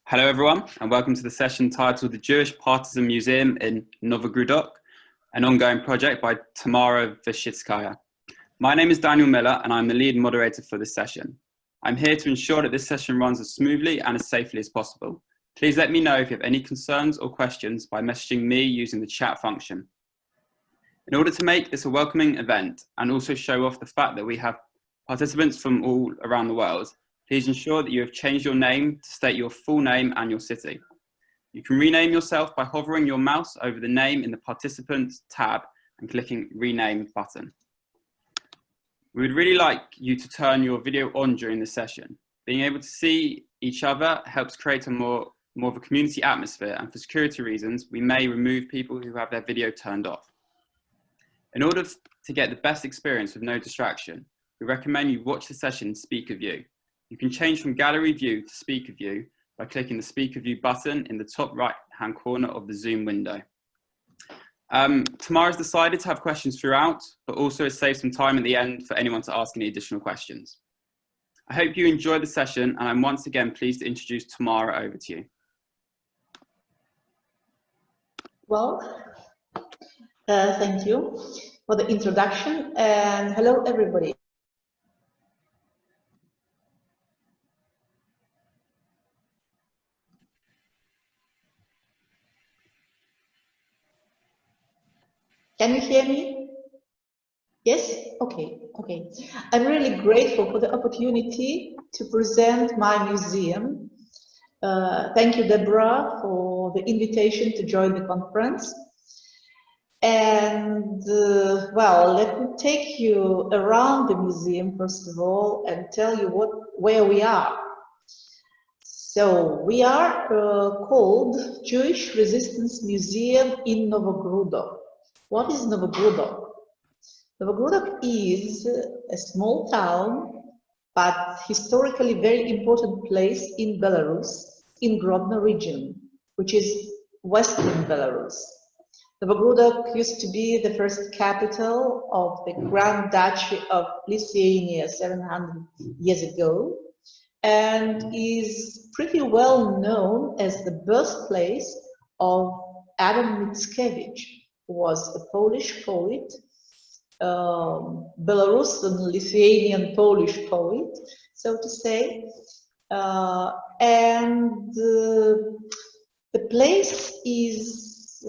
Hello everyone, and welcome to the session titled The Jewish Partisan Museum in Novogrudok, an ongoing project by Tamara Vershitskaya. My name is Daniel Miller, and I'm the lead moderator for this session. I'm here to ensure that this session runs as smoothly and as safely as possible. Please let me know if you have any concerns or questions by messaging me using the chat function. In order to make this a welcoming event and also show off the fact that we have participants from all around the world, please ensure that you have changed your name to state your full name and your city. You can rename yourself by hovering your mouse over the name in the Participants tab and clicking Rename button. We would really like you to turn your video on during the session. Being able to see each other helps create a more of a community atmosphere, and for security reasons, we may remove people who have their video turned off. In order to get the best experience with no distraction, we recommend you watch the session in speaker view. You can change from gallery view to speaker view by clicking the speaker view button in the top right-hand corner of the Zoom window. Tamara's decided to have questions throughout, but also has saved some time at the end for anyone to ask any additional questions. I hope you enjoy the session, and I'm once again pleased to introduce Tamara over to you. Well, thank you for the introduction, and hello everybody. Can you hear me? Yes? Okay. I'm really grateful for the opportunity to present my museum. Thank you, Deborah, for the invitation to join the conference. And well, let me take you around the museum, first of all, and tell you where we are. So we are called Jewish Resistance Museum in Novogrudok. What is Novogrudok? Novogrudok is a small town, but historically very important place in Belarus, in Grodno region, which is western Belarus. Novogrudok used to be the first capital of the Grand Duchy of Lithuania 700 years ago, and is pretty well known as the birthplace of Adam Mickiewicz, who was a Polish poet, Belarusian, Lithuanian, Polish poet, so to say. And the place is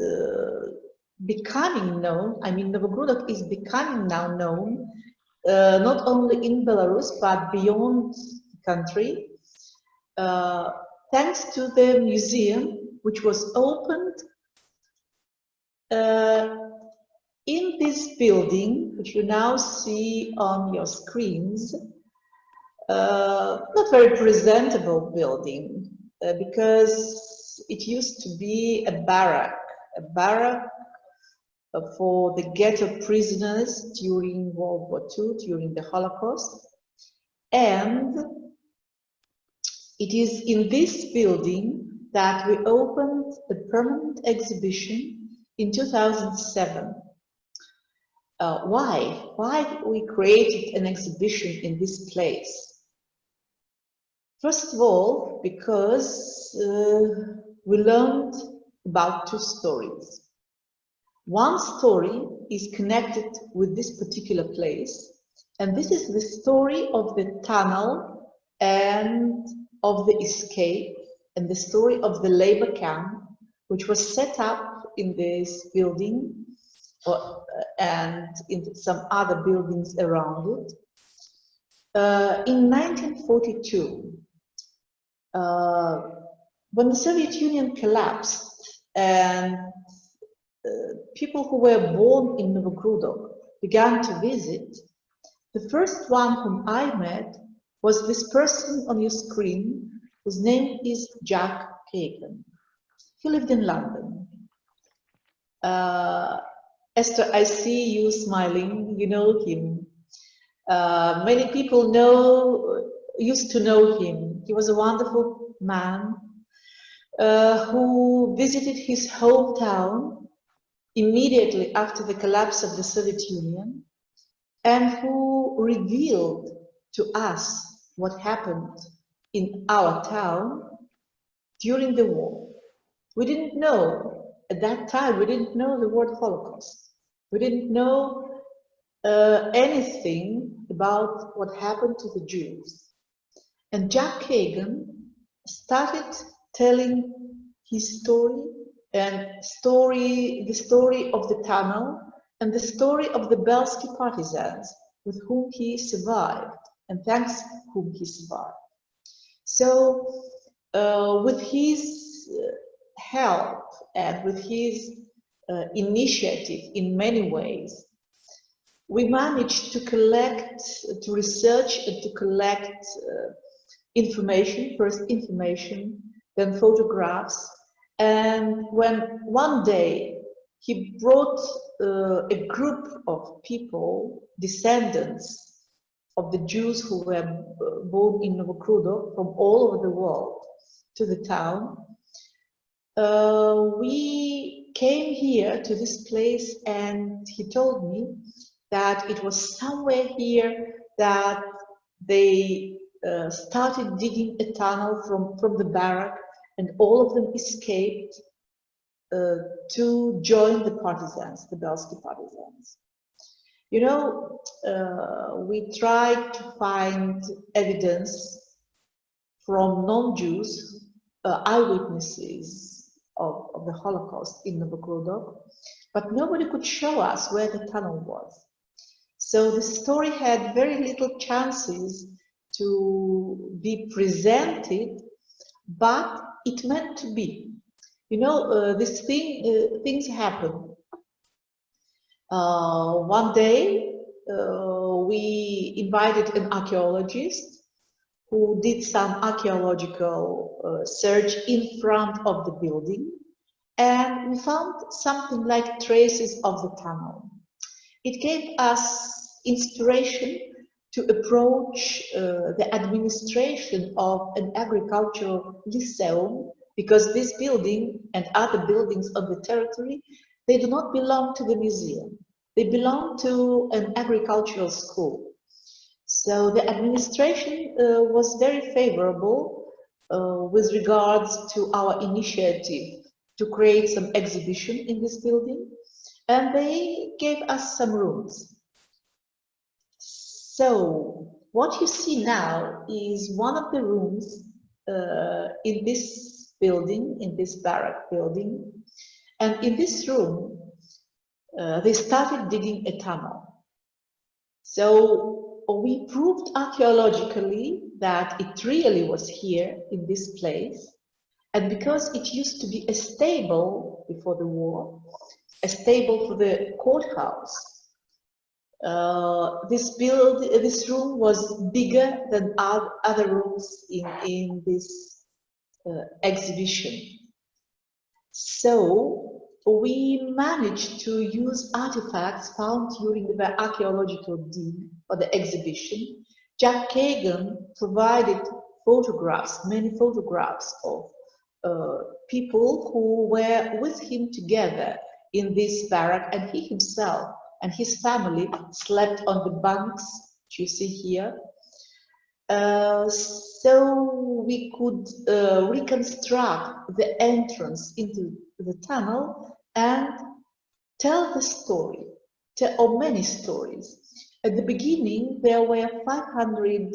becoming known, I mean, Novogrudok is becoming now known, not only in Belarus, but beyond the country, thanks to the museum, which was opened in this building, which you now see on your screens. Not very presentable building, because it used to be a barrack for the ghetto prisoners during World War II, during the Holocaust. And it is in this building that we opened a permanent exhibition in 2007. Why we created an exhibition in this place? First of all, because we learned about two stories. One story is connected with this particular place, and this is the story of the tunnel and of the escape, and the story of the labor camp, which was set up in this building and in some other buildings around it. In 1942, when the Soviet Union collapsed and people who were born in Novogrudok began to visit, the first one whom I met was this person on your screen, whose name is Jack Kagan. He lived in London. Esther, I see you smiling, you know him. Many people used to know him. He was a wonderful man who visited his hometown immediately after the collapse of the Soviet Union, and who revealed to us what happened in our town during the war. We didn't know, at that time, we didn't know the word Holocaust. We didn't know anything about what happened to the Jews. And Jack Kagan started telling his story, and the story of the tunnel, and the story of the Bielski partisans with whom he survived, and thanks whom he survived. So with his help and with his initiative in many ways, we managed to collect, to research and to collect information, first information, then photographs. And when one day he brought a group of people, descendants of the Jews who were born in Novogrudok from all over the world to the town, we came here to this place, and he told me that it was somewhere here that they started digging a tunnel from the barrack, and all of them escaped to join the partisans, the Bielski partisans. You know, we tried to find evidence from non-Jews, eyewitnesses of the Holocaust in Novogrudok, but nobody could show us where the tunnel was. So the story had very little chances to be presented, but it meant to be. You know, things happen. One day, we invited an archaeologist who did some archaeological search in front of the building, and we found something like traces of the tunnel. It gave us inspiration to approach the administration of an agricultural lyceum, because this building and other buildings on the territory, they do not belong to the museum. They belong to an agricultural school. So the administration was very favorable with regards to our initiative to create some exhibition in this building, and they gave us some rooms. So what you see now is one of the rooms in this building, in this barrack building, and in this room they started digging a tunnel. So we proved archaeologically that it really was here in this place, and because it used to be a stable before the war, a stable for the courthouse, this room was bigger than other rooms in this exhibition. So we managed to use artifacts found during the archaeological dig or the exhibition. Jack Kagan provided photographs, many photographs of people who were with him together in this barrack, and he himself and his family slept on the bunks, which you see here. So we could reconstruct the entrance into the tunnel and tell the story, or many stories. At the beginning, there were 500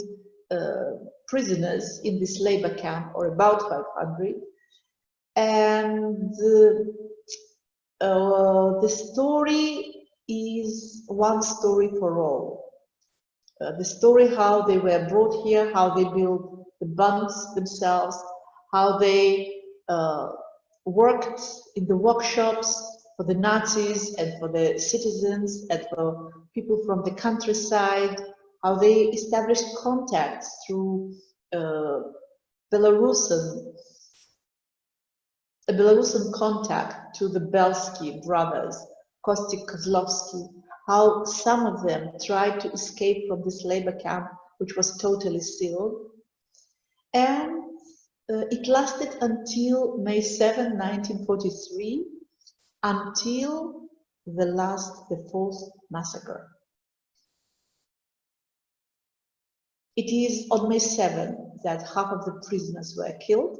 prisoners in this labor camp, or about 500, and the story is one story for all. The story how they were brought here, how they built the bunks themselves, how they worked in the workshops for the Nazis and for the citizens and for people from the countryside, how they established contacts through Belarusian contact to the Bielski brothers, Kostik Kozlovsky, how some of them tried to escape from this labor camp, which was totally sealed. And it lasted until May 7, 1943, until the fourth massacre. It is on May 7 that half of the prisoners were killed,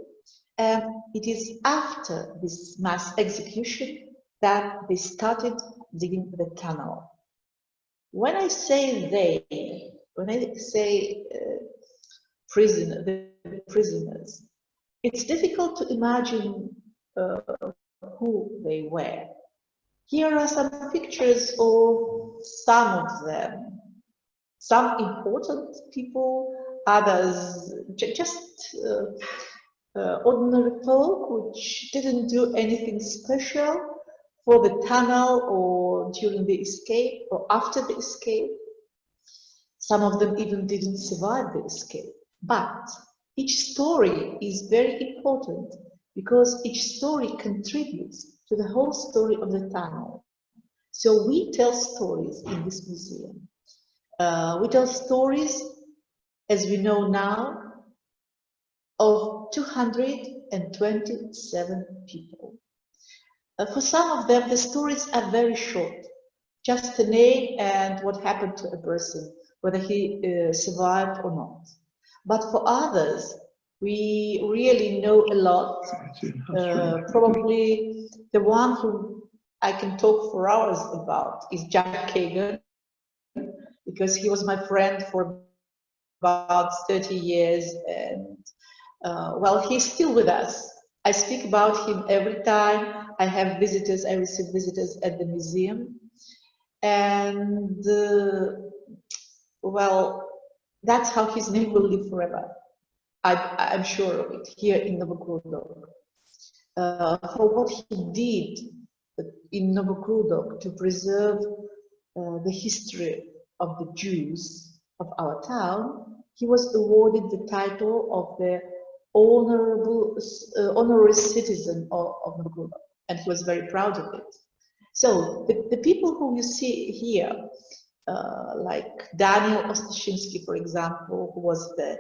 And it is after this mass execution that they started digging the tunnel. When I say they, when I say the prisoners, it's difficult to imagine who they were. Here are some pictures of some of them. Some important people, others just ordinary folk which didn't do anything special for the tunnel or during the escape or after the escape. Some of them even didn't survive the escape. But each story is very important because each story contributes to the whole story of the tunnel. So we tell stories in this museum. We tell stories, as we know now, of 227 people. For some of them, the stories are very short, just a name and what happened to a person, whether he survived or not. But for others, we really know a lot. Probably the one who I can talk for hours about is Jack Kagan, because he was my friend for about 30 years, and well, he's still with us. I speak about him every time I have visitors, I receive visitors at the museum. And well, that's how his name will live forever. I'm sure of it, here in Novogrudok. For what he did in Novogrudok to preserve the history of the Jews of our town, he was awarded the title of the honorary citizen of Novogrudok, and he was very proud of it. So the people who you see here, like Daniel Ostashchinsky, for example, who was the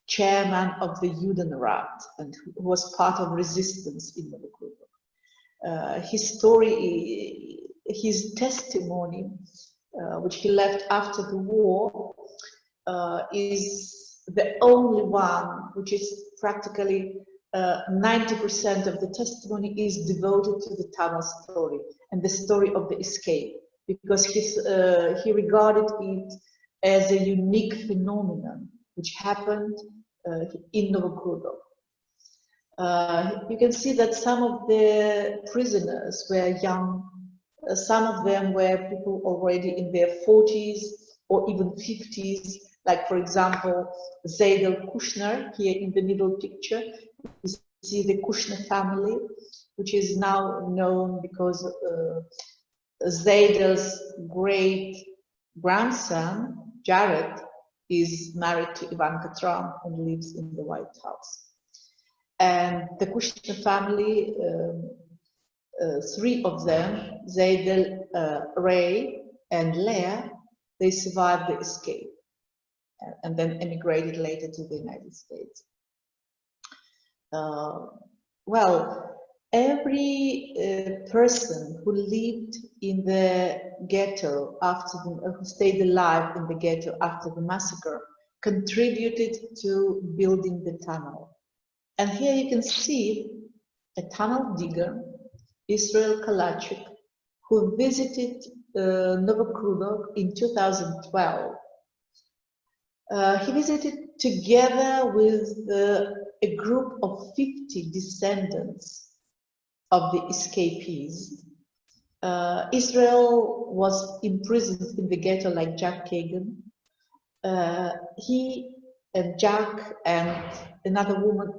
chairman of the Judenrat and who was part of resistance in Novogrudok. His story, his testimony, which he left after the war, is the only one which is practically 90% of the testimony is devoted to the tunnel story and the story of the escape, because he regarded it as a unique phenomenon which happened in Novogrudok. You can see that some of the prisoners were young, some of them were people already in their 40s or even 50s, like for example, Zaidel Kushner, here in the middle picture. You see the Kushner family, which is now known because Zaidel's great grandson, Jared, is married to Ivanka Trump and lives in the White House. And the Kushner family, three of them, Zaidel, Ray, and Leah, they survived the escape and then emigrated later to the United States. Well, every person who lived in the ghetto after who stayed alive in the ghetto after the massacre contributed to building the tunnel. And here you can see a tunnel digger, Israel Kalachik, who visited Novogrudok in 2012. He visited together with a group of 50 descendants of the escapees. Israel was imprisoned in the ghetto like Jack Kagan. He and Jack and another woman,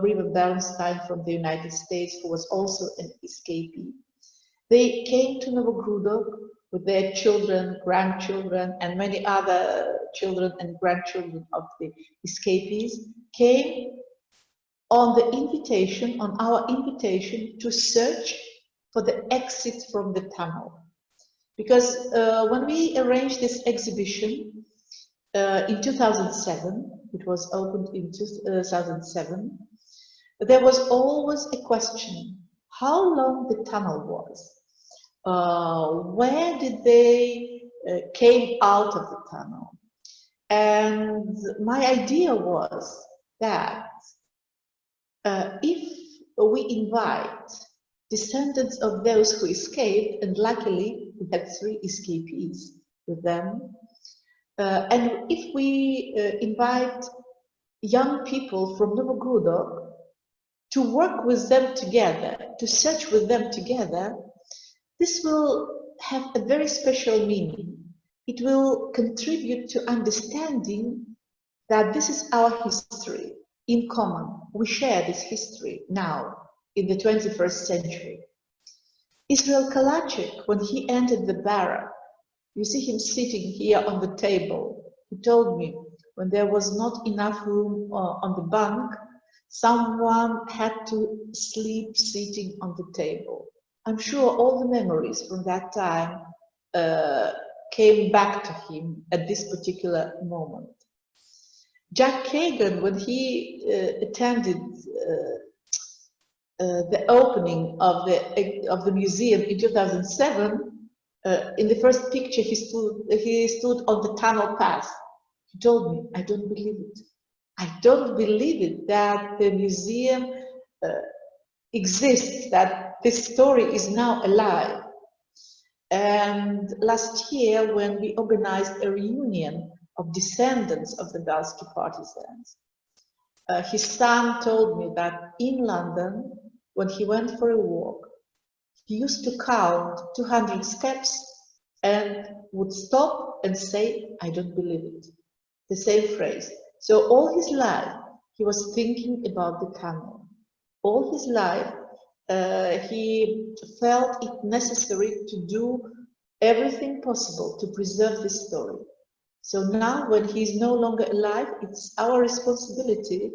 Riva Bernstein from the United States, who was also an escapee. They came to Novogrudok with their children, grandchildren, and many other children and grandchildren of the escapees, came on the invitation, on our invitation, to search for the exit from the tunnel. Because when we arranged this exhibition in 2007, it was opened in 2007, there was always a question, how long the tunnel was? Where did they came out of the tunnel? And my idea was that if we invite descendants of those who escaped, and luckily we had 3 escapees with them. And if we invite young people from Novogrudok to work with them together, to search with them together, this will have a very special meaning. It will contribute to understanding that this is our history in common. We share this history now in the 21st century. Israel Kalachik, when he entered the barrack, you see him sitting here on the table. He told me when there was not enough room on the bunk, someone had to sleep sitting on the table. I'm sure all the memories from that time came back to him at this particular moment. Jack Kagan, when he attended the opening of the museum in 2007, in the first picture he stood on the tunnel path. He told me, I don't believe it. I don't believe it that the museum exists, that this story is now alive. And last year, when we organized a reunion of descendants of the Bielski partisans, his son told me that in London, when he went for a walk, he used to count 200 steps and would stop and say, I don't believe it. The same phrase. So all his life, he was thinking about the tunnel. All his life, he felt it necessary to do everything possible to preserve this story. So now, when he is no longer alive, it's our responsibility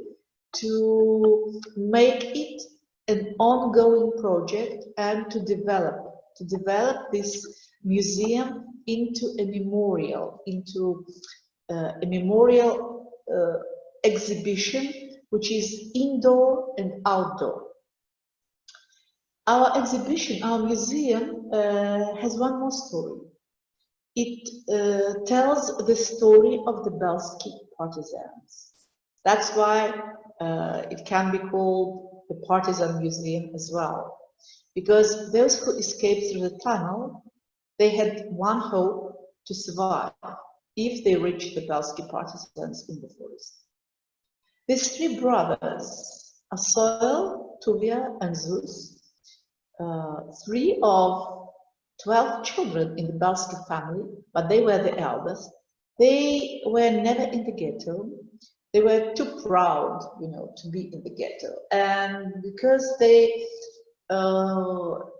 to make it an ongoing project and to develop this museum into a memorial, exhibition which is indoor and outdoor. Our exhibition, our museum has one more story. It tells the story of the Bielski partisans. That's why it can be called the Partisan Museum as well. Because those who escaped through the tunnel, they had one hope to survive if they reached the Bielski partisans in the forest. These 3 brothers, Asoel, Tuvia, and Zeus, 3 of 12 children in the Bielski family, but they were the eldest. They were never in the ghetto. They were too proud, to be in the ghetto. And because they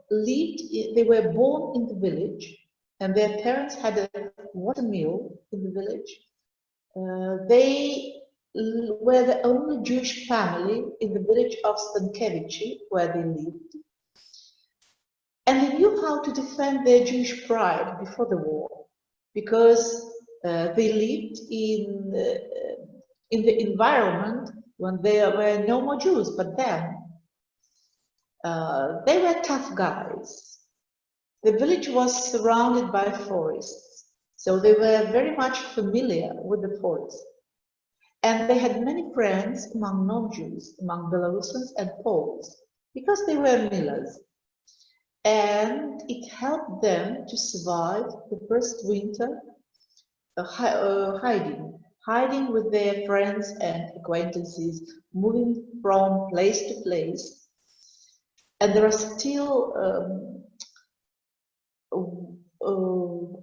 they were born in the village, and their parents had a water mill in the village, they were the only Jewish family in the village of Stankevichi, where they lived. And they knew how to defend their Jewish pride before the war, because they lived in the environment when there were no more Jews, but then they were tough guys. The village was surrounded by forests, so they were very much familiar with the forest. And they had many friends among non-Jews, among Belarusians and Poles, because they were millers. And it helped them to survive the first winter hiding with their friends and acquaintances, moving from place to place. And there are still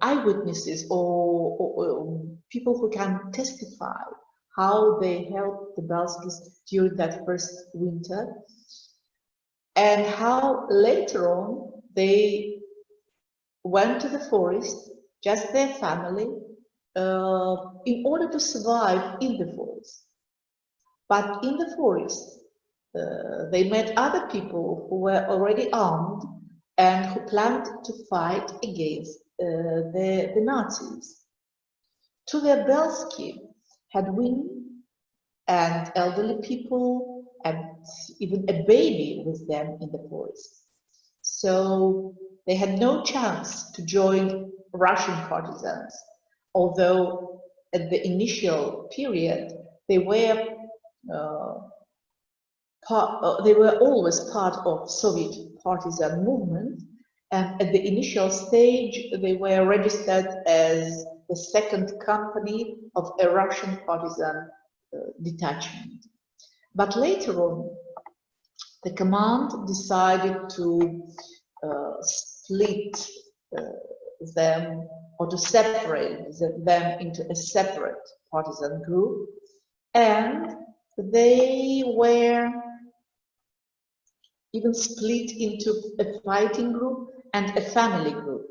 eyewitnesses or people who can testify how they helped the Bielskis during that first winter, and how later on they went to the forest, just their family, in order to survive in the forest. But in the forest, they met other people who were already armed and who planned to fight against the Nazis. Tuvia Bielski had women and elderly people and even a baby with them in the forest. So they had no chance to join Russian partisans, although at the initial period they were they were always part of Soviet partisan movement, and at the initial stage they were registered as the second company of a Russian partisan detachment. But later on, the command decided to split them, or to separate them into a separate partisan group, and they were even split into a fighting group and a family group.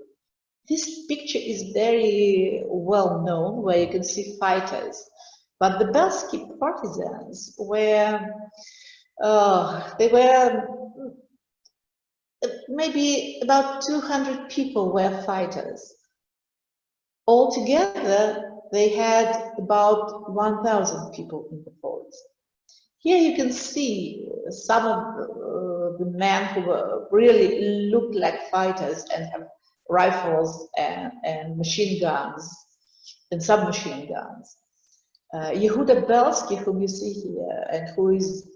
This picture is very well known, where you can see fighters, but the Bielski partisans were, they were maybe about 200 people were fighters. Altogether, they had about 1,000 people in the forest. Here you can see some of the men who were really looked like fighters and have rifles and machine guns and submachine guns. Yehuda Bielski, whom you see here and who is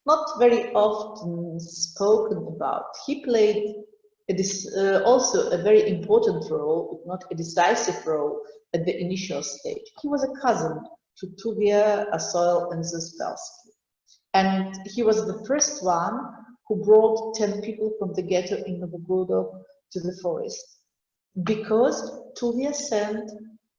not very often spoken about, he played also a very important role, if not a decisive role, at the initial stage. He was a cousin to Tuvia, Asoil, and Bielski. And he was the first one who brought 10 people from the ghetto in Novogrudok to the forest, because Tuvia sent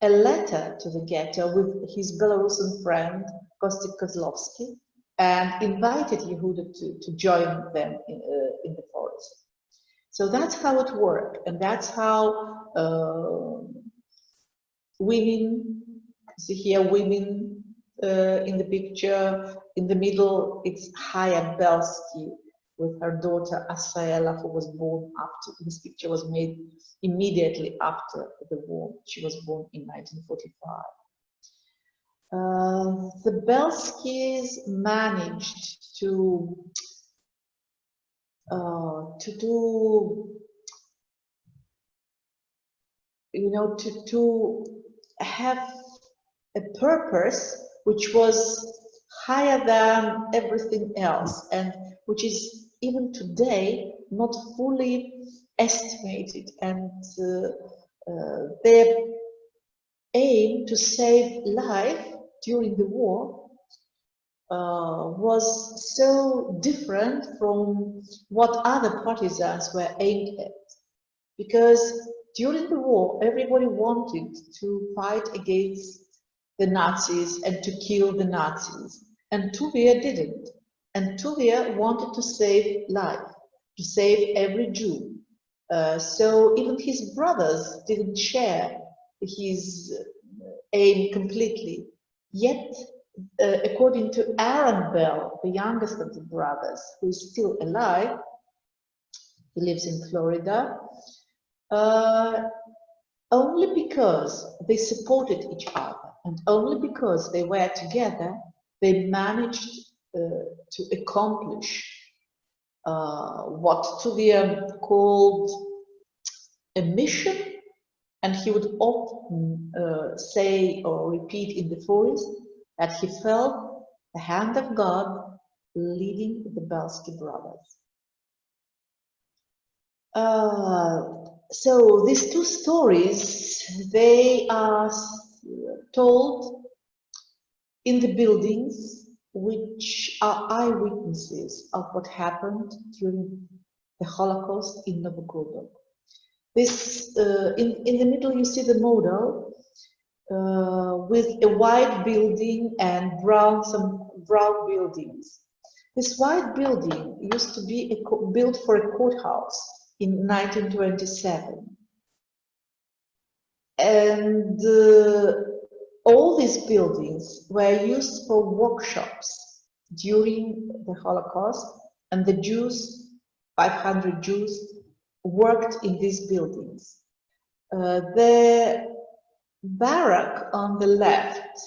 a letter to the ghetto with his Belarusian friend Kostik Kozlovsky and invited Yehuda to join them in the forest. So that's how it worked, and that's how women, see here women in the picture. In the middle, it's Haya Bielski with her daughter Asaela, who was born after, this picture was made immediately after the war. She was born in 1945. The Bielskis managed to do, you know, to have a purpose which was higher than everything else, and which is even today not fully estimated. And their aim to save life during the war was so different from what other partisans were aimed at, because during the war everybody wanted to fight against the Nazis and to kill the Nazis, and Tuvia didn't. And Tuvia wanted to save life, to save every Jew. So even his brothers didn't share his aim completely. Yet, according to Aaron Bell, the youngest of the brothers, who is still alive, he lives in Florida, only because they supported each other and only because they were together, they managed to accomplish what Tuvia called a mission, and he would often say or repeat in the forest that he felt the hand of God leading the Bielski brothers. So these two stories, they are told in the buildings, which are eyewitnesses of what happened during the Holocaust in Novogrudok. This, in the middle, you see the model with a white building and some brown buildings. This white building used to be built for a courthouse in 1927. And all these buildings were used for workshops during the Holocaust, and the Jews, 500 Jews, worked in these buildings. The barrack on the left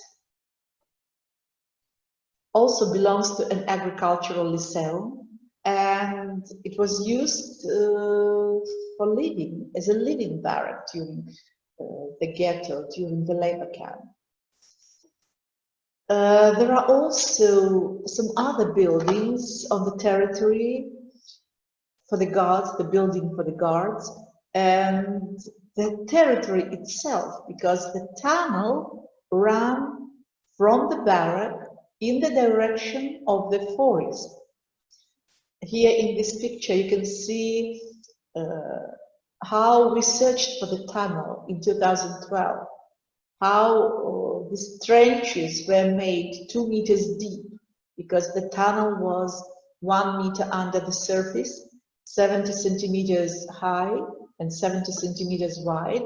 also belongs to an agricultural lyceum, and it was used for living, as a living barrack during the ghetto, during the labor camp. There are also some other buildings on the territory for the guards, the building for the guards, and the territory itself, because the tunnel ran from the barrack in the direction of the forest. Here in this picture you can see how we searched for the tunnel in 2012, how these trenches were made 2 meters deep, because the tunnel was 1 meter under the surface, 70 centimeters high and 70 centimeters wide.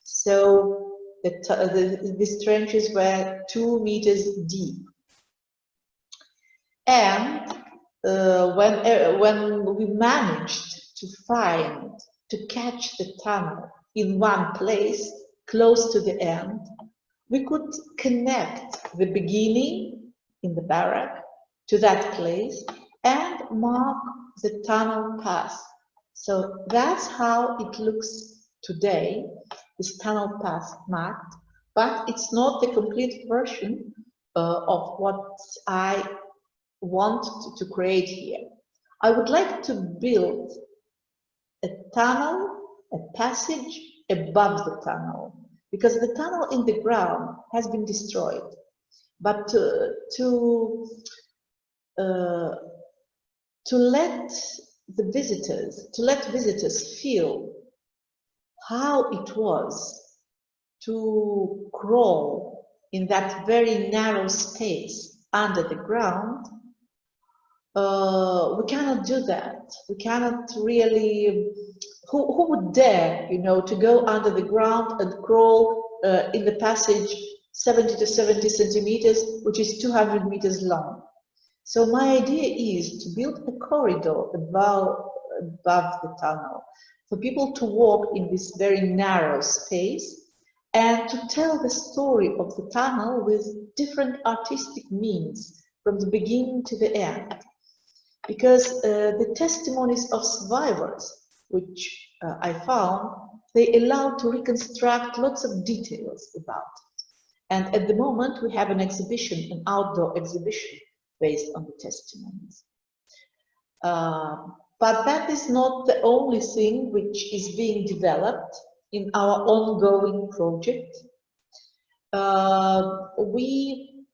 So these trenches were 2 meters deep. And when we managed to catch the tunnel in one place, close to the end, we could connect the beginning in the barrack to that place and mark the tunnel path. So that's how it looks today, this tunnel path marked, but it's not the complete version of what I want to create here. I would like to build a tunnel, a passage above the tunnel, because the tunnel in the ground has been destroyed. But to let visitors feel how it was to crawl in that very narrow space under the ground, we cannot do that. We cannot really. Who would dare, to go under the ground and crawl in the passage 70 to 70 centimeters, which is 200 meters long? So my idea is to build a corridor above the tunnel for people to walk in this very narrow space and to tell the story of the tunnel with different artistic means from the beginning to the end. Because the testimonies of survivors, which I found, they allow to reconstruct lots of details about it. And at the moment we have an exhibition, an outdoor exhibition based on the testimonies. But that is not the only thing which is being developed in our ongoing project. We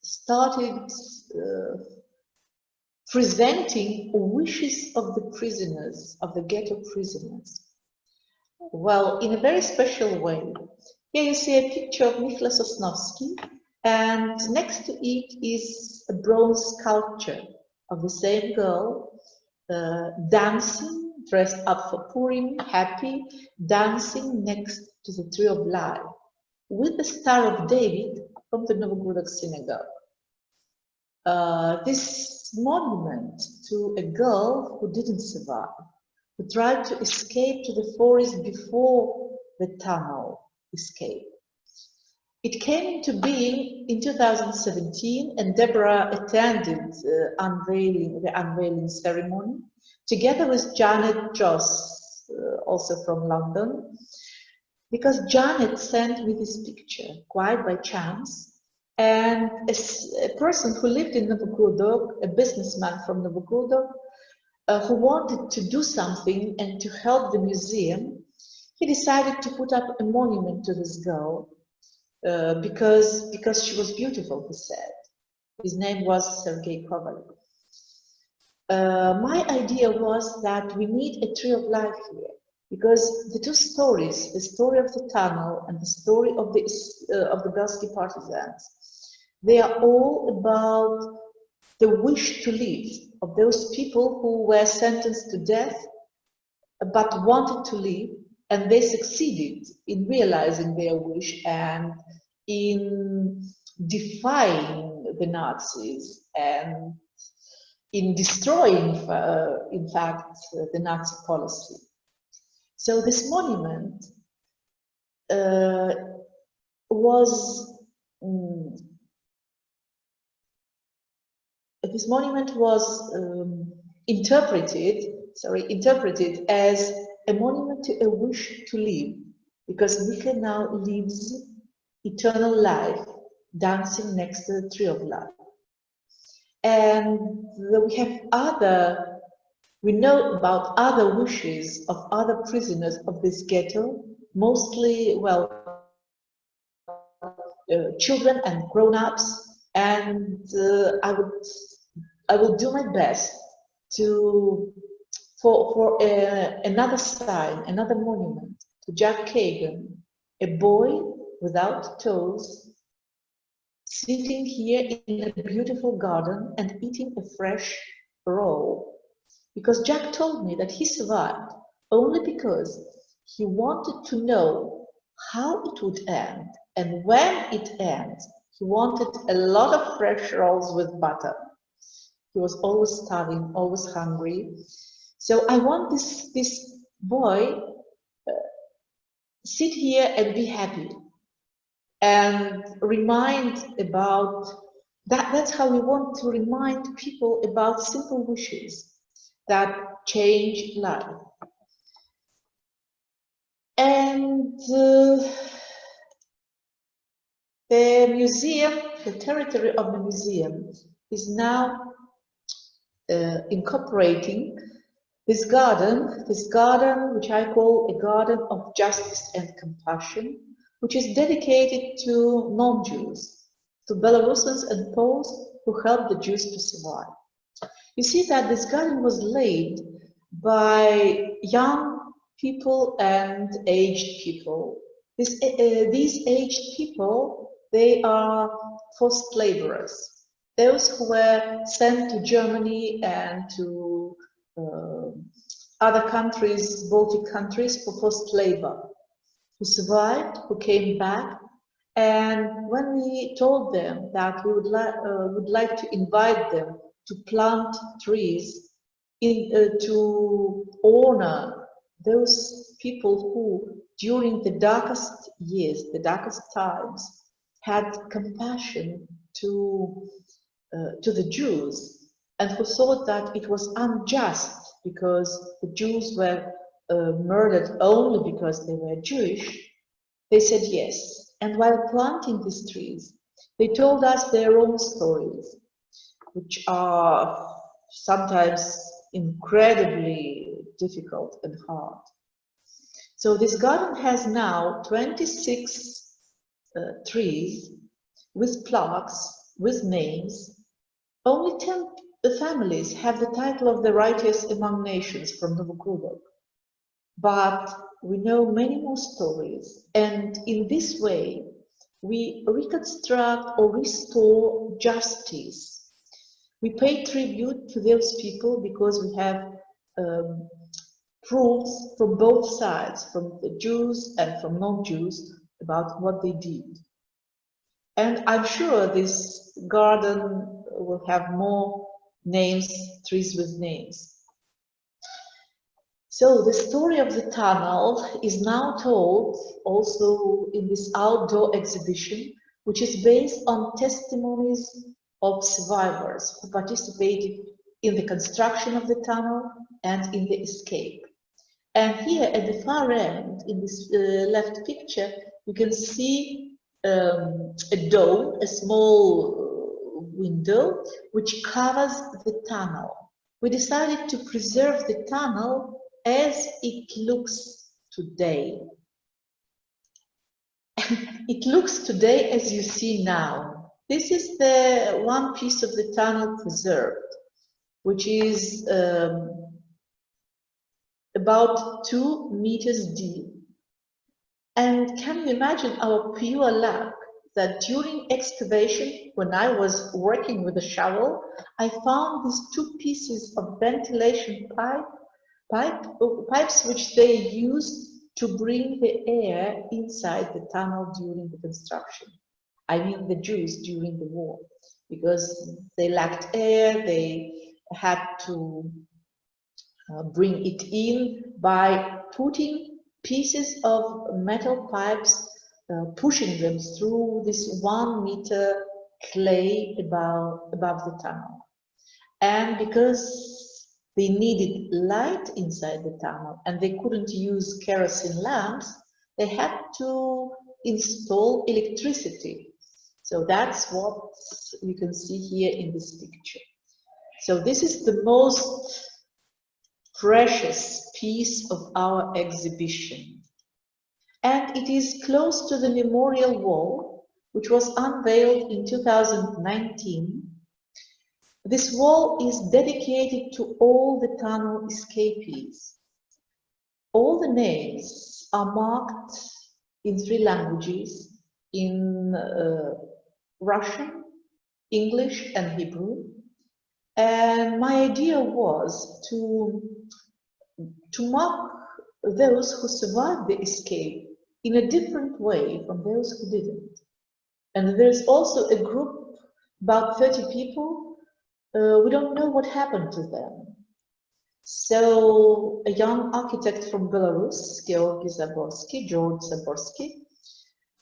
started presenting wishes of the prisoners, of the ghetto prisoners. Well, in a very special way. Here you see a picture of Michał Sosnowski, and next to it is a bronze sculpture of the same girl dancing, dressed up for Purim, happy, dancing next to the Tree of Life, with the Star of David from the Novogrudok synagogue. This monument to a girl who didn't survive, who tried to escape to the forest before the tunnel escape. It came into being in 2017, and Deborah attended the unveiling ceremony, together with Janet Joss, also from London, because Janet sent me this picture quite by chance. And a person who lived in Novogrudok, a businessman from Novogrudok, who wanted to do something and to help the museum, he decided to put up a monument to this girl because she was beautiful, he said. His name was Sergei Kovalev. My idea was that we need a Tree of Life here, because the two stories, the story of the tunnel and the story of the Bielski partisans, they are all about the wish to live of those people who were sentenced to death but wanted to live, and they succeeded in realizing their wish and in defying the Nazis and in destroying, in fact, the Nazi policy. So this monument was interpreted as a monument to a wish to live, because Michał now lives eternal life dancing next to the tree of life. And we know about other wishes of other prisoners of this ghetto, mostly, well, children and grown-ups, and I will do my best for another sign, another monument to Jack Kagan, a boy without toes, sitting here in a beautiful garden and eating a fresh roll. Because Jack told me that he survived only because he wanted to know how it would end, and when it ends, he wanted a lot of fresh rolls with butter. He was always starving, always hungry. So I want this boy sit here and be happy and remind about that. That's how we want to remind people about simple wishes that change life. And the museum, the territory of the museum is now incorporating this garden which I call a garden of justice and compassion, which is dedicated to non-Jews, to Belarusians and Poles who helped the Jews to survive. You see that this garden was laid by young people and aged people. These aged people, they are forced laborers, those who were sent to Germany and to other countries, Baltic countries, for forced labor, who survived, who came back. And when we told them that we would like to invite them to plant trees to honor those people who, during the darkest years, the darkest times, had compassion to the Jews, and who thought that it was unjust because the Jews were murdered only because they were Jewish, they said yes. And while planting these trees, they told us their own stories, which are sometimes incredibly difficult and hard. So this garden has now 26 trees with plaques, with names. Only 10 families have the title of the righteous among nations from Novogrudok. But we know many more stories, and in this way we reconstruct or restore justice. We pay tribute to those people because we have proofs from both sides, from the Jews and from non-Jews, about what they did. And I'm sure this garden will have more names, trees with names. So the story of the tunnel is now told also in this outdoor exhibition, which is based on testimonies of survivors who participated in the construction of the tunnel and in the escape. And here at the far end, in this left picture, you can see a dome, a small window, which covers the tunnel. We decided to preserve the tunnel as it looks today. It looks today as you see now. This is the one piece of the tunnel preserved, which is about 2 meters deep. And can you imagine our pure luck that during excavation, when I was working with a shovel, I found these 2 pieces of ventilation pipes which they used to bring the air inside the tunnel during the construction. I mean the Jews during the war, because they lacked air, they had to bring it in by putting pieces of metal pipes, pushing them through this 1 meter clay above the tunnel. And because they needed light inside the tunnel and they couldn't use kerosene lamps, they had to install electricity. So that's what you can see here in this picture. So this is the most precious piece of our exhibition. And it is close to the memorial wall, which was unveiled in 2019. This wall is dedicated to all the tunnel escapees. All the names are marked in 3 languages, in Russian, English, and Hebrew. And my idea was to mark those who survived the escape in a different way from those who didn't. And there's also a group, about 30 people, we don't know what happened to them. So a young architect from Belarus, Georg Zaborski,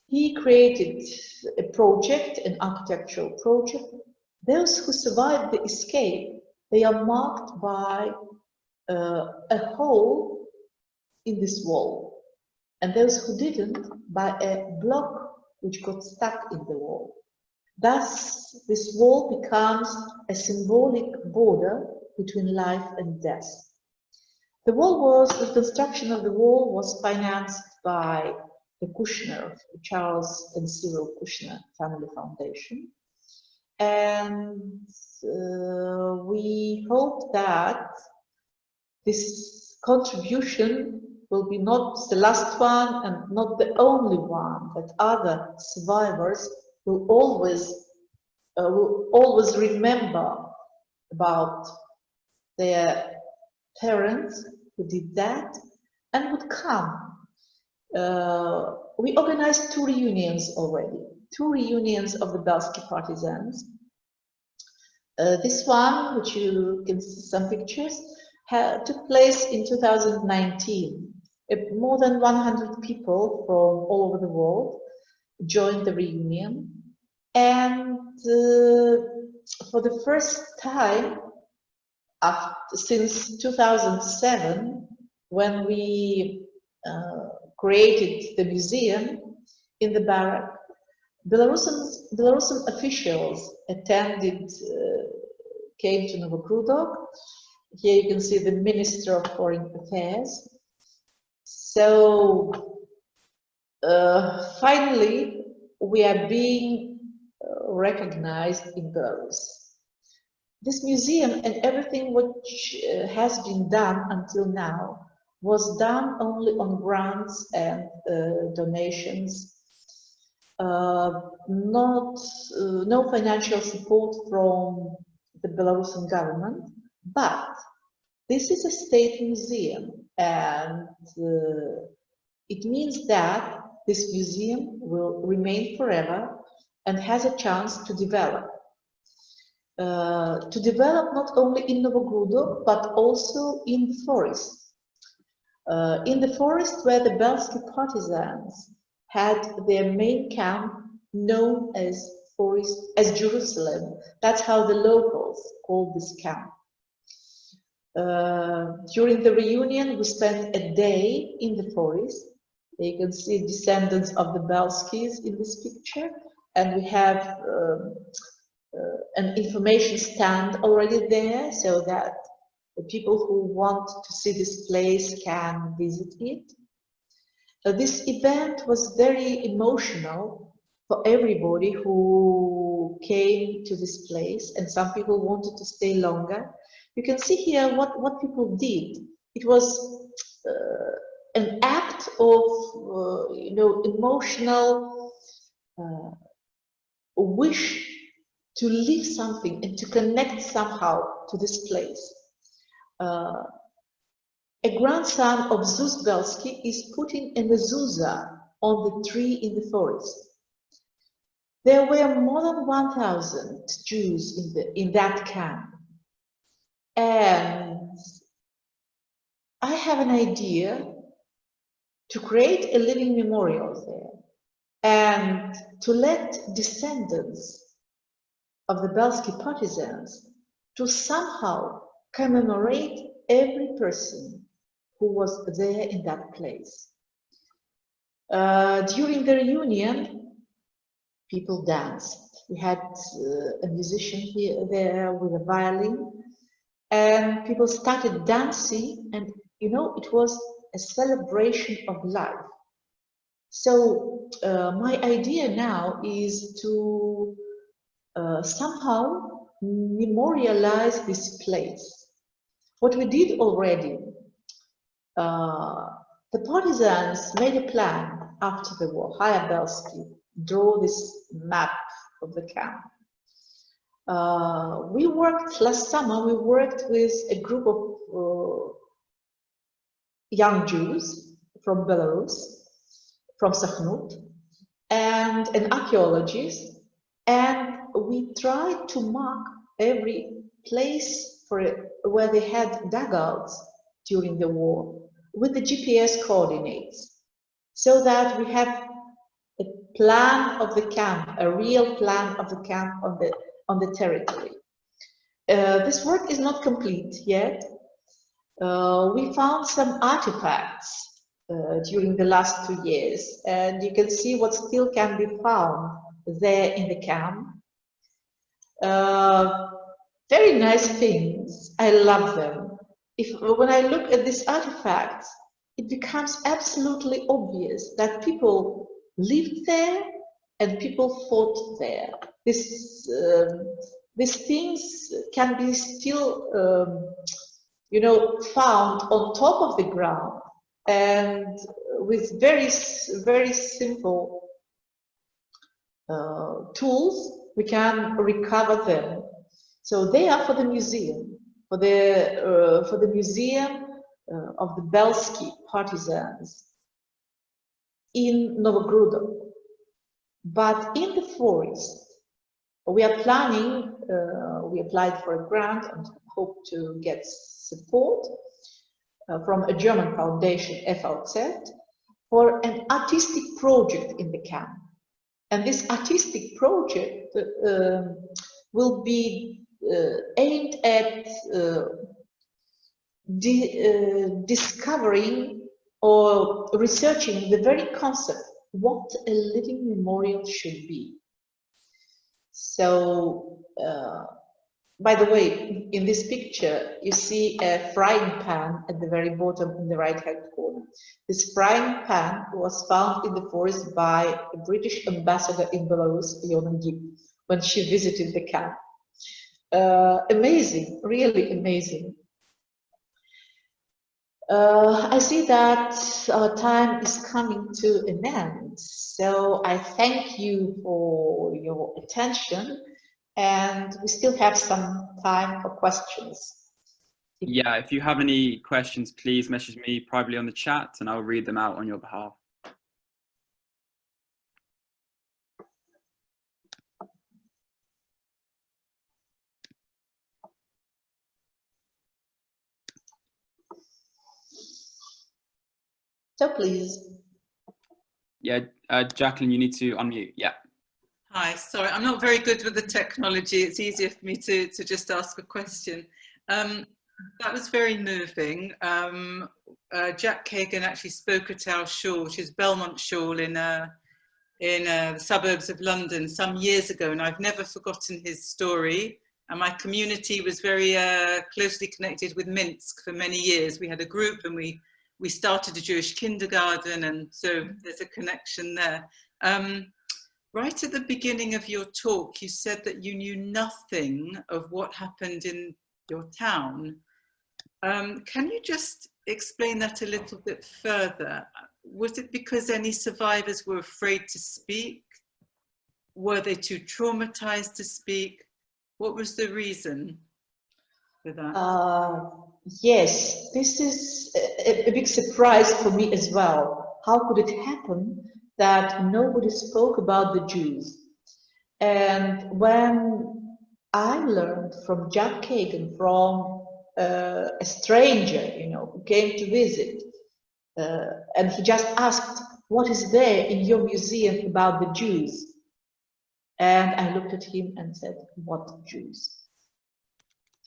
he created a project, an architectural project. Those who survived the escape, they are marked by a hole in this wall. And those who didn't, by a block which got stuck in the wall. Thus, this wall becomes a symbolic border between life and death. The construction of the wall was financed by the Kushner, Charles and Cyril Kushner Family Foundation. And we hope that this contribution will be not the last one and not the only one, that other survivors will always remember about their parents who did that and would come. We organized 2 reunions already, 2 reunions of the Bielski partisans. This one, which you can see some pictures, took place in 2019. More than 100 people from all over the world joined the reunion. And for the first time, since 2007, when we created the museum in the BARRACK, Belarusian officials came to Novogrudok. Here you can see the Minister of Foreign Affairs. So finally, we are being recognized in Belarus. This museum and everything which has been done until now was done only on grants and donations, no financial support from the Belarusian government, but this is a state museum, and it means that this museum will remain forever and has a chance to develop. Not only in Novogrudok, but also in the forest. In the forest where the Bielski partisans had their main camp, known as Jerusalem. That's how the locals called this camp. During the reunion, we spent a day in the forest. You can see descendants of the Bielskis in this picture, and we have an information stand already there, so that the people who want to see this place can visit it. This event was very emotional for everybody who came to this place, and some people wanted to stay longer. You can see here what people did. It was an act of emotional wish to leave something and to connect somehow to this place. A grandson of Zuz Bielski is putting a mezuzah on the tree in the forest. There were more than 1,000 Jews in that camp. And I have an idea to create a living memorial there and to let descendants of the Bielski partisans to somehow commemorate every person who was there in that place. During the reunion, people danced. We had a musician here there with a violin, and people started dancing, and you know, it was a celebration of life. So my idea now is to somehow memorialize this place. What we did already, the partisans made a plan after the war. Bielski drew this map of the camp. We worked last summer, we worked with a group of young Jews from Belarus, from Sakhnut, and an archaeologist, and we tried to mark every place where they had dugouts during the war with the GPS coordinates, so that we have a plan of the camp, a real plan of the camp on the territory. This work is not complete yet. We found some artifacts during the last 2 years, and you can see what still can be found there in the camp. Very nice things. I love them. When I look at these artifacts, it becomes absolutely obvious that people lived there and people fought there. These things can be still, you know, found on top of the ground, and with very simple tools, we can recover them. So they are for the museum, for the museum of the Bielski partisans in Novogrudok. But in the forest, we are planning, we applied for a grant and hope to get support from a German foundation, FLZ, for an artistic project in the camp. And this artistic project will be aimed at discovering or researching the very concept, what a living memorial should be. So, by the way, in this picture, you see a frying pan at the very bottom in the right-hand corner. This frying pan was found in the forest by a British ambassador in Belarus, when she visited the camp. Amazing, really amazing. I see that our time is coming to an end, so I thank you for your attention, and we still have some time for questions. Yeah, if you have any questions, please message me privately on the chat and I'll read them out on your behalf. So please. Yeah, Jacqueline, you need to unmute. Yeah. Hi, sorry, I'm not very good with the technology. It's easier for me to just ask a question. That was very moving. Jack Kagan actually spoke at our shul, which is Belmont Shul in the suburbs of London some years ago, and I've never forgotten his story. And my community was very closely connected with Minsk for many years. We had a group and we started a Jewish kindergarten, and so there's a connection there. Right at the beginning of your talk, you said that you knew nothing of what happened in your town. Can you just explain that a little bit further? Was it because any survivors were afraid to speak? Were they too traumatized to speak? What was the reason for that? Yes, this is a big surprise for me as well. How could it happen that nobody spoke about the Jews? And when I learned from Jack Kagan, from a stranger, you know, who came to visit, and he just asked, what is there in your museum about the Jews? And I looked at him and said, what Jews?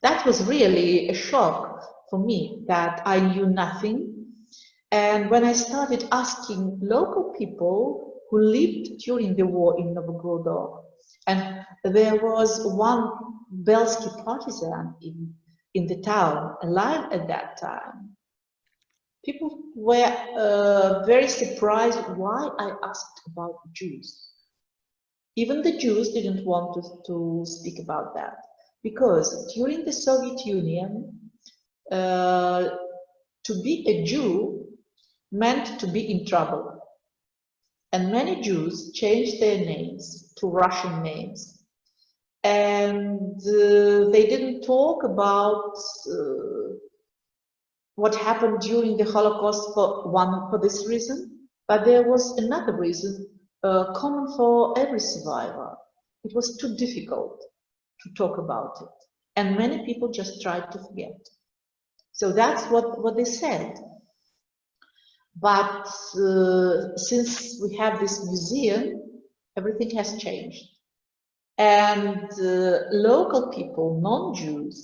That was really a shock for me, that I knew nothing. And when I started asking local people who who lived during the war in Novogrudok. And there was one Bielski partisan in the town, alive at that time. People were very surprised why I asked about Jews. Even the Jews didn't want to speak about that, because during the Soviet Union, to be a Jew meant to be in trouble. And many Jews changed their names to Russian names. And they didn't talk about what happened during the Holocaust for this reason, but there was another reason common for every survivor. It was too difficult to talk about it. And many people just tried to forget. So that's what they said. But since we have this museum, everything has changed. And local people, non-Jews,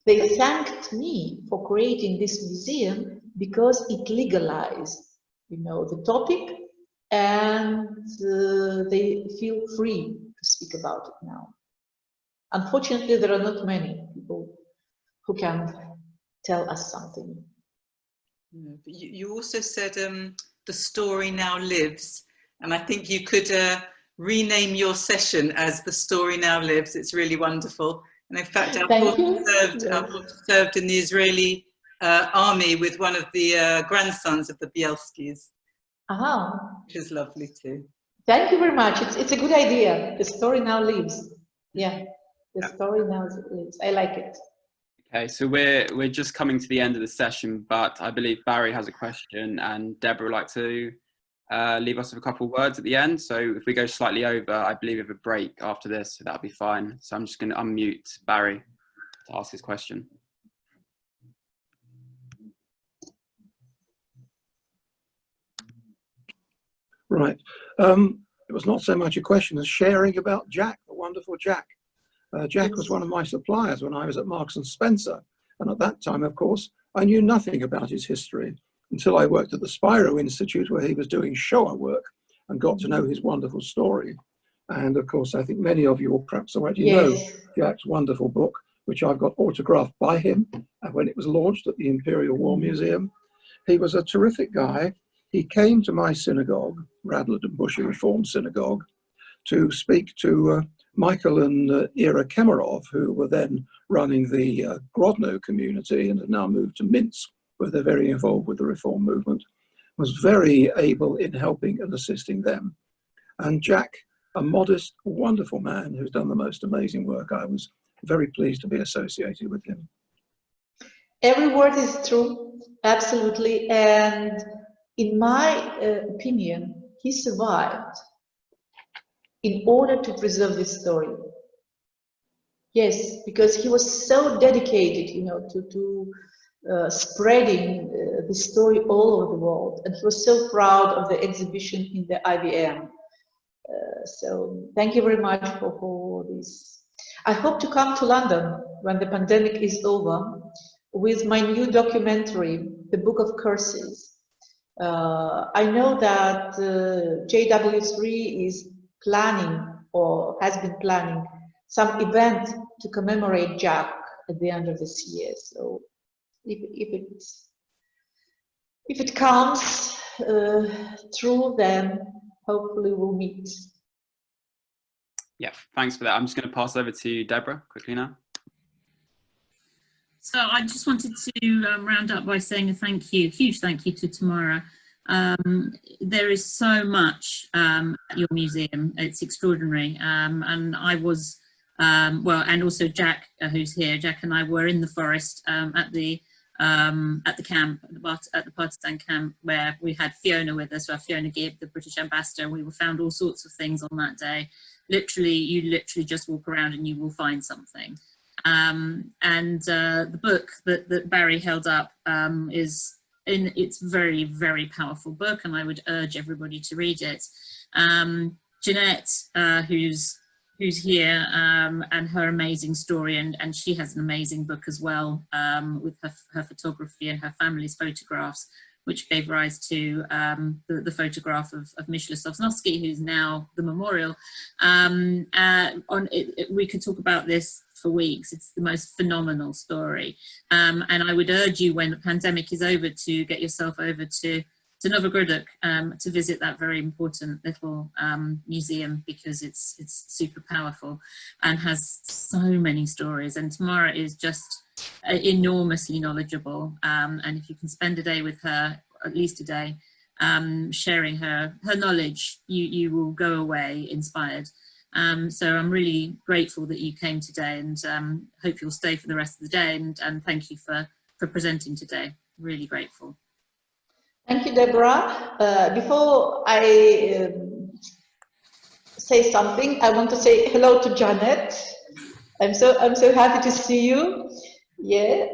they thanked me for creating this museum because it legalized, the topic, and they feel free to speak about it now. Unfortunately, there are not many people who can tell us something. You also said the story now lives, and I think you could rename your session as The Story Now Lives. It's really wonderful. And in fact, our daughter served in the Israeli army with one of the grandsons of the Bielskis, which is lovely too. Thank you very much. It's a good idea. The story now lives. Yeah, the story now lives. I like it. Okay, so we're just coming to the end of the session, but I believe Barry has a question and Deborah would like to leave us with a couple of words at the end. So if we go slightly over, I believe we have a break after this, so that'll be fine. So I'm just going to unmute Barry to ask his question. Right. It was not so much a question as sharing about Jack, the wonderful Jack. Jack was one of my suppliers when I was at Marks and Spencer. And at that time, of course, I knew nothing about his history until I worked at the Spiro Institute, where he was doing Shoah work, and got to know his wonderful story. And of course, I think many of you, or perhaps already know, Jack's wonderful book, which I've got autographed by him when it was launched at the Imperial War Museum. He was a terrific guy. He came to my synagogue, Radlett and Bushy Reform Synagogue, to speak to Michael and Ira Kemerov, who were then running the Grodno community and have now moved to Minsk, where they're very involved with the reform movement, was very able in helping and assisting them. And Jack, a modest, wonderful man who's done the most amazing work. I was very pleased to be associated with him. Every word is true, absolutely. And in my opinion, he survived in order to preserve this story. Yes, because he was so dedicated, to spreading the story all over the world. And he was so proud of the exhibition in the IBM. So thank you very much for this. I hope to come to London when the pandemic is over with my new documentary, The Book of Curses. I know that JW3 is planning, or has been planning, some event to commemorate Jack at the end of this year. So if it comes true, then hopefully we'll meet. Yeah, thanks for that. I'm just going to pass over to Deborah quickly now. So I just wanted to round up by saying a huge thank you to Tamara. There is so much at your museum. It's extraordinary. And I was, and also Jack, who's here. Jack and I were in the forest at the camp, at the partisan camp, where we had Fiona with us. So Fiona Gibb, the British ambassador. We found all sorts of things on that day. You literally just walk around and you will find something. The book that Barry held up it's very, very powerful book, and I would urge everybody to read it. Jeanette, who's here, and her amazing story, and she has an amazing book as well, with her photography and her family's photographs, which gave rise to the photograph of Myśl Sosnowski, who's now the memorial. We could talk about this for weeks. It's the most phenomenal story. And I would urge you, when the pandemic is over, to get yourself over to Novogrudok to visit that very important little museum, because it's super powerful and has so many stories. And Tamara is just enormously knowledgeable. And if you can spend a day with her, at least a day, sharing her knowledge, you will go away inspired. So I'm really grateful that you came today, and hope you'll stay for the rest of the day. And thank you for presenting today. Really grateful. Thank you, Deborah. Before I say something, I want to say hello to Janet. I'm so happy to see you. Yeah.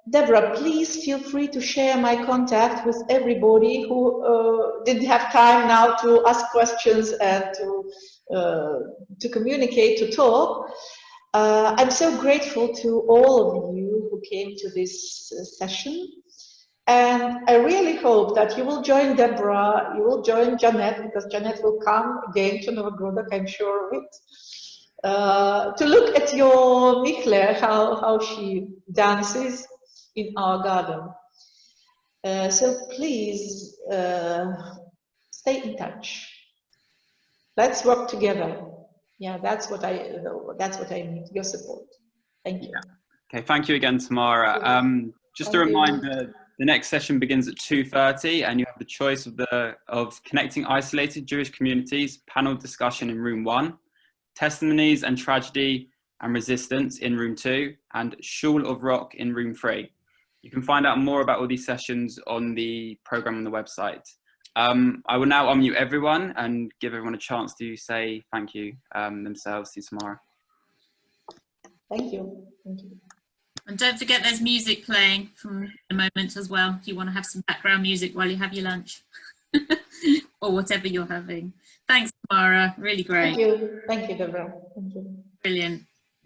Deborah, please feel free to share my contact with everybody who didn't have time now to ask questions and to communicate, to talk. I'm so grateful to all of you who came to this session. And I really hope that you will join Deborah, you will join Janet, because Janet will come again to Novogrudok, I'm sure of it, to look at your Michle, how she dances in our garden. So please stay in touch. Let's work together. Yeah, that's what I need, your support. Thank you. Okay, thank you again, Tamara. Just a reminder, the next session begins at 2:30, and you have the choice of Connecting Isolated Jewish Communities panel discussion in room 1, Testimonies and Tragedy and Resistance in room 2, and Shul of Rock in room 3. You can find out more about all these sessions on the program on the website. I will now unmute everyone and give everyone a chance to say thank you themselves to Tamara. Thank you. Thank you. And don't forget there's music playing from the moment as well, if you want to have some background music while you have your lunch or whatever you're having. Thanks, Tamara. Really great. Thank you. Thank you, Deborah. Thank you. Brilliant.